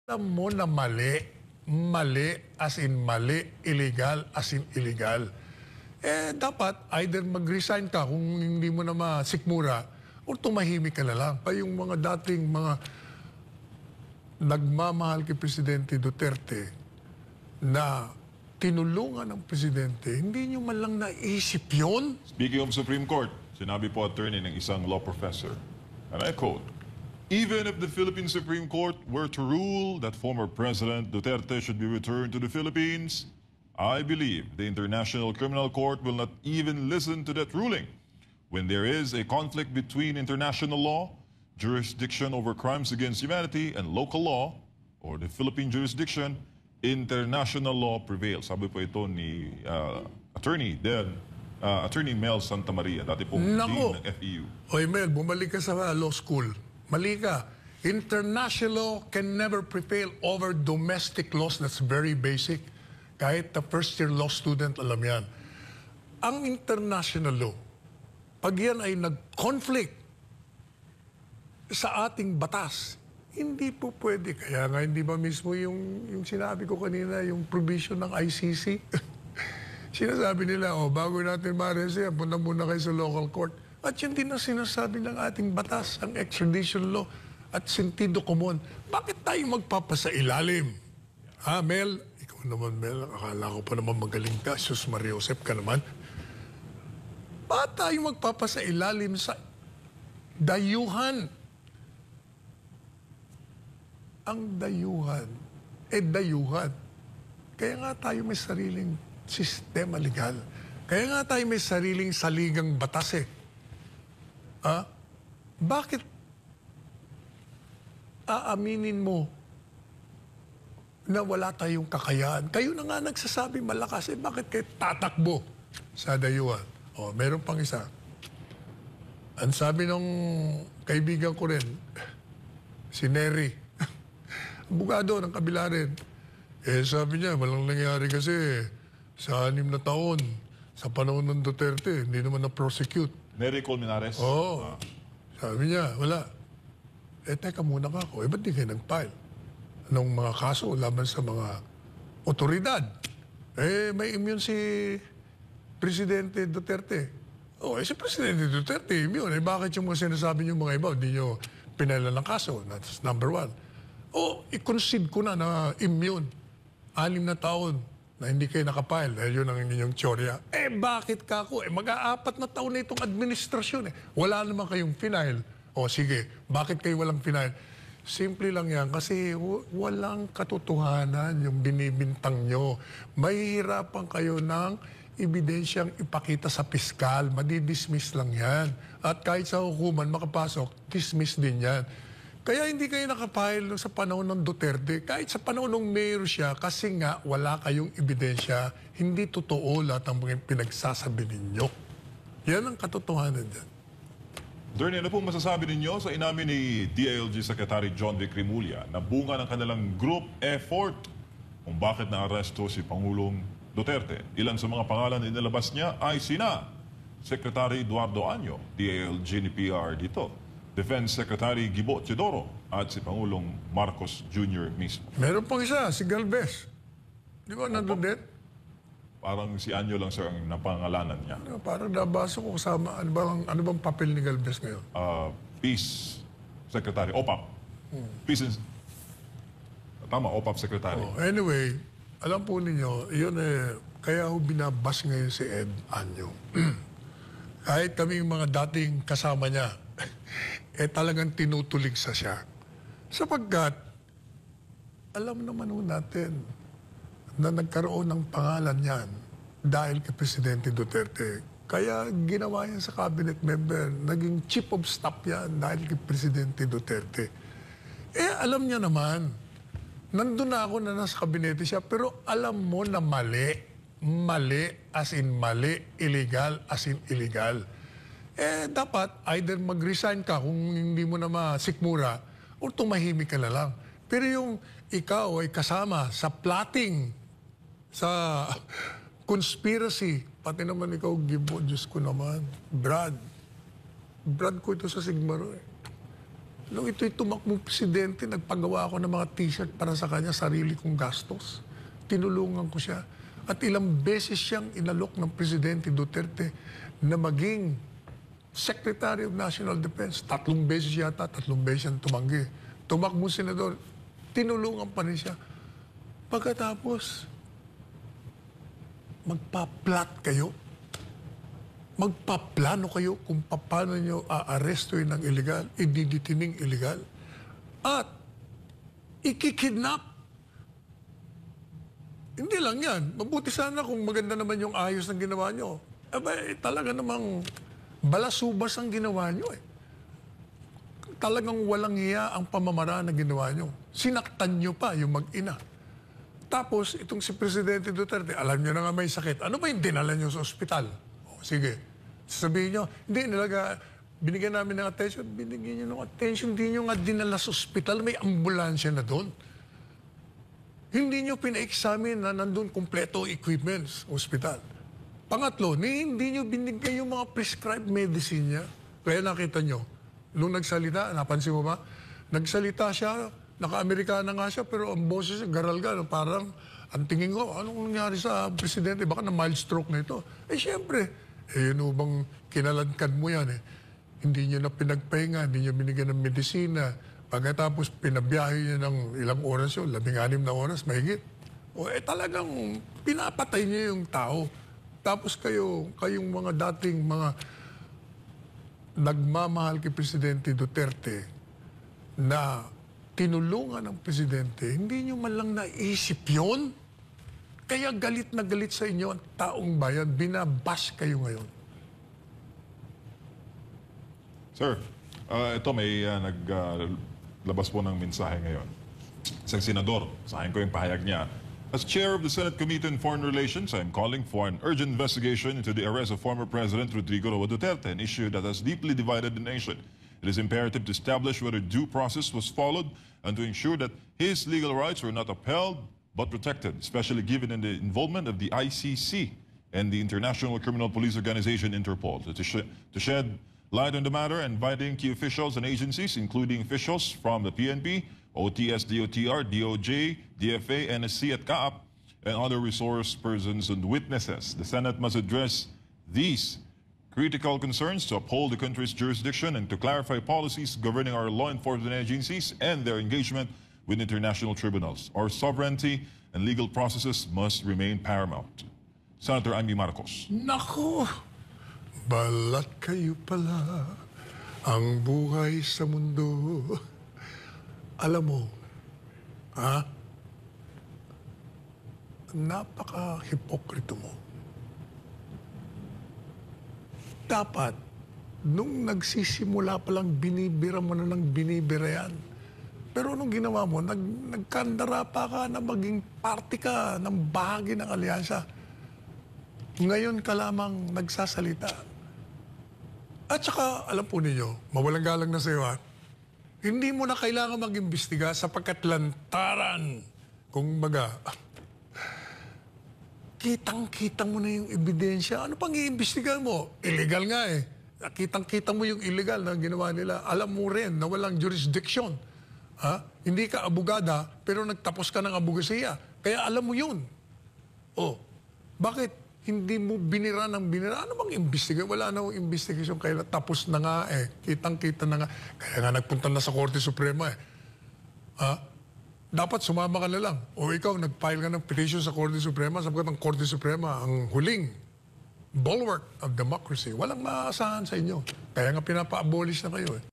Alam mo na mali, mali as in mali, illegal as in illegal. Dapat either mag-resign ka kung hindi mo na masikmura o tumahimik ka na lang. Pa yung mga dating mga nagmamahal kay Presidente Duterte na tinulungan ng Presidente, hindi nyo man lang naisip yun? Speaking of Supreme Court, sinabi po attorney ng isang law professor, and I quote, "Even if the Philippine Supreme Court were to rule that former President Duterte should be returned to the Philippines, I believe the International Criminal Court will not even listen to that ruling. When there is a conflict between international law, jurisdiction over crimes against humanity, and local law, or the Philippine jurisdiction, international law prevails." Sabi po ito ni Attorney Mel Santamaria, dati pong dean ng FEU. Oy Mel, bumalik ka sa law school. Mali ka. International law can never prevail over domestic laws. That's very basic. Kahit the first-year law student, alam yan. Ang international law, pag yan ay nag-conflict sa ating batas, hindi po pwede. Kaya nga hindi ba mismo yung sinabi ko kanina, yung provision ng ICC? Sinasabi nila, bago natin ma-arrest yan, punta muna kayo sa local court. At yun din ang sinasabi ng ating batas, ang extradition law at sentido común. Bakit tayo magpapasa ilalim? Ha, Mel? Ikaw naman, Mel. Akala ko pa naman magaling ka. Sus Maria Josep ka naman. Bakit tayo magpapasa ilalim sa dayuhan? Ang dayuhan, dayuhan. Kaya nga tayo may sariling sistema legal. Kaya nga tayo may sariling saligang batas Bakit aaminin mo na wala tayong kakayahan? Kayo na nga nagsasabi malakas, bakit kayo tatakbo sa dayuhan? Meron pang isa. Ang sabi ng kaibigan ko rin, si Neri, abogado ng kabila rin. Sabi niya, walang nangyari kasi sa 6 na taon, sa panahon ng Duterte, hindi naman na-prosecute. Nery Colmenares? Sabi niya, wala. Teka muna ka ako. Ba't di kayo nag-file ng mga kaso laban sa mga otoridad? May immune si Presidente Duterte. Si Presidente Duterte, immune. Bakit yung mga sinasabi niyo mga iba, hindi niyo pinala ng kaso? That's number one. I-concede ko na immune. 6 na taon na hindi kayo nakapile dahil yun ang inyong teorya. Bakit ka ako? Mag-4 na taon na itong administrasyon. Wala naman kayong final. Sige, bakit kayo walang final? Simple lang yan kasi walang katotohanan yung binibintang nyo. Mahihirapan kayo ng ebidensyang ipakita sa piskal. Madidismiss lang yan. At kahit sa hukuman makapasok, dismiss din yan. Kaya hindi kayo nakapile sa panahon ng Duterte. Kahit sa panahon ng mayor siya, kasi nga wala kayong ebidensya, hindi totoo lahat ng mga pinagsasabi ninyo. Yan ang katotohanan dyan. Attorney, ano pong masasabi ninyo sa inamin ni DILG Secretary John Vic Rimulya na bunga ng kanilang group effort kung bakit naaresto si Pangulong Duterte? Ilan sa mga pangalan na inilabas niya ay sina Secretary Eduardo Año, DILG ni PR dito, Defense Secretary Gibo Teodoro at si Pangulong Marcos Jr. mismo. Meron pang isa, si Galvez. Di ba nandun din? Parang si Anyo lang sir ang napangalanan niya. Parang nabasa ko kasama. Ano bang papel ni Galvez ngayon? Peace Secretary, OPAP. Peace and... Tama, OPAP Secretary. Anyway, alam po ninyo, yun kaya ho binabas ngayon si Ed Anyo. Kahit kami mga dating kasama niya, talagang tinutulig sa siya. Sapagkat, alam naman ho natin na nagkaroon ng pangalan yan dahil kay Presidente Duterte. Kaya ginawa yan sa cabinet member, naging chief of staff yan dahil kay Presidente Duterte. Alam niya naman, nandun na ako na nasa kabinete siya, pero alam mo na mali, mali as in mali, illegal as in illegal. Dapat either mag-resign ka kung hindi mo na masikmura o tumahimik ka na lang. Pero yung ikaw ay kasama sa plotting, sa conspiracy, pati naman ikaw, Gibo, Diyos ko naman, Brad ko ito sa Sigmaro Nung ito'y tumakbong presidente, nagpagawa ako ng mga t-shirt para sa kanya, sarili kong gastos. Tinulungan ko siya. At ilang beses siyang inalok ng Presidente Duterte na maging Secretary of National Defense. 3 beses yata, 3 beses siyang tumanggi. Tumakbong senador, tinulungan pa rin siya. Pagkatapos, magpa-plot kayo. Magpaplano kayo kung paano nyo aarestuin ng illegal, ididitining illegal, at ikikidnap. Hindi lang yan. Mabuti sana kung maganda naman yung ayos ng ginawa nyo. Talaga namang balasubas ang ginawa nyo eh. Talagang walang hiya ang pamamaraan na ginawa nyo. Sinaktan nyo pa yung mag-ina. Tapos, itong si Presidente Duterte, alam nyo na nga may sakit. Ano ba yung dinala nyo sa ospital? O, sige. Sabihin nyo, hindi, binigyan namin ng attention. Binigyan nyo ng attention. Hindi nyo nga dinala sa ospital. May ambulansya na doon. Hindi nyo pina-examine na nandun kompleto equipments, ospital. Pangatlo, hindi nyo binigay yung mga prescribed medicine niya. Kaya nakita nyo, nung nagsalita, napansin mo ba? Nagsalita siya, naka-Amerikana nga siya, pero ang boses niya, garalga, parang, ang tingin ko, anong nangyari sa presidente? Baka na mild stroke na ito. Siyempre, yun bang kinaladkad mo yan eh. Hindi nyo na pinagpahinga, hindi nyo binigyan ng medisina. Pagkatapos pinabiyahe niya ng ilang oras yun, 16 na oras, mahigit. Talagang pinapatay niya yung tao. Tapos kayong mga dating mga nagmamahal kay Presidente Duterte na tinulungan ng Presidente, hindi nyo man lang naisip yun. Kaya galit na galit sa inyo ang taong bayan, binabash kayo ngayon. Sir, ito may naglabas po ng mensahe ngayon. Isang senador, sahin ko yung pahayag niya. As chair of the Senate Committee on Foreign Relations, I am calling for an urgent investigation into the arrest of former President Rodrigo Roa Duterte, an issue that has deeply divided the nation. It is imperative to establish whether due process was followed and to ensure that his legal rights were not upheld but protected, especially given in the involvement of the ICC and the International Criminal Police Organization, Interpol. To shed light on the matter, inviting key officials and agencies, including officials from the PNP, OTS, DOTR, DOJ, DFA, NSC at CAAP, and other resource persons and witnesses. The Senate must address these critical concerns to uphold the country's jurisdiction and to clarify policies governing our law enforcement agencies and their engagement with international tribunals. Our sovereignty and legal processes must remain paramount. Senator Amy Marcos. Naku! Balat kayo pala ang buhay sa mundo. Alam mo, napaka-hipokrito mo. Dapat, nung nagsisimula pa lang, binibira mo na ng binibira yan. Pero nung ginawa mo, nagkandara pa ka na maging party ka ng bahagi ng alyansa. Ngayon ka lamang nagsasalita. At saka, alam po ninyo, mawalang galang na sa'yo hindi mo na kailangan mag-imbestiga sapagkat lantaran. Kung baga, kitang-kita mo na yung ebidensya. Ano pang i-imbestigahan mo? Illegal nga eh. Kitang-kita mo yung illegal na ginawa nila. Alam mo rin na walang jurisdiction. Hindi ka abogada, pero nagtapos ka ng abogasiya. Kaya alam mo yun. Bakit hindi mo binira ng binira? Ano bang imbestiga? Wala na akong investigation. Kaya tapos na nga eh. Kitang-kita na nga. Kaya nga nagpunta na sa Korte Suprema eh. Dapat sumama ka na lang. O ikaw, nag-file ka ng petition sa Korte Suprema sapagkat ang Korte Suprema ang huling bulwark of democracy. Walang maaasahan sa inyo. Kaya nga pinapa-abolish na kayo eh.